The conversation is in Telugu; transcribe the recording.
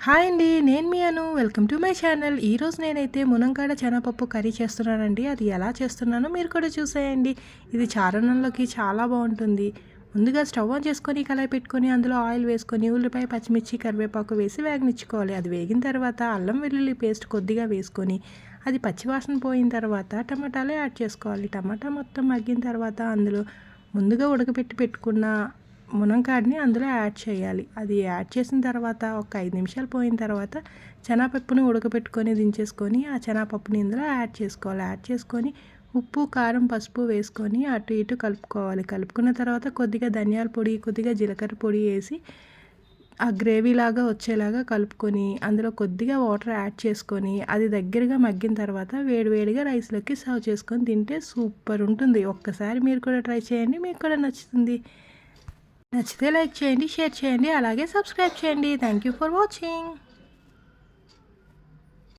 హాయ్ అండి. నేను మీ Anu. Welcome to my channel. ఈరోజు నేనైతే మునంకాడ శనగపప్పు కర్రీ చేస్తున్నానండి. అది ఎలా చేస్తున్నానో మీరు కూడా చూసేయండి. ఇది చారన్నంలోకి చాలా బాగుంటుంది. ముందుగా స్టవ్ ఆన్ చేసుకొని కళాయి పెట్టుకొని అందులో ఆయిల్ వేసుకొని ఉల్లిపాయ, పచ్చిమిర్చి, కరివేపాకు వేసి వేగనిచ్చుకోవాలి. అది వేగిన తర్వాత అల్లం వెల్లుల్లి పేస్ట్ కొద్దిగా వేసుకొని అది పచ్చివాసన పోయిన తర్వాత టమాటాలు యాడ్ చేసుకోవాలి. టమాటా మొత్తం మగ్గిన తర్వాత అందులో ముందుగా ఉడకబెట్టి పెట్టుకున్న మునంకాడిని అందులో యాడ్ చేయాలి. అది యాడ్ చేసిన తర్వాత ఒక 5 నిమిషాలు పోయిన తర్వాత శనగపప్పుని ఉడకబెట్టుకొని దించేసుకొని ఆ శనగపప్పుని ఇందులో యాడ్ చేసుకోవాలి. యాడ్ చేసుకొని ఉప్పు, కారం, పసుపు వేసుకొని అటు ఇటు కలుపుకోవాలి. కలుపుకున్న తర్వాత కొద్దిగా ధనియాల పొడి, కొద్దిగా జీలకర్ర పొడి వేసి ఆ గ్రేవీ లాగా వచ్చేలాగా కలుపుకొని అందులో కొద్దిగా వాటర్ యాడ్ చేసుకొని అది దగ్గరగా మగ్గిన తర్వాత వేడివేడిగా రైస్లోకి సర్వ్ చేసుకొని తింటే సూపర్ ఉంటుంది. ఒక్కసారి మీరు కూడా ట్రై చేయండి, మీకు కూడా నచ్చుతుంది. నచ్చితే లైక్ చేయండి, షేర్ చేయండి, అలాగే సబ్స్క్రైబ్ చేయండి. Thank you for watching.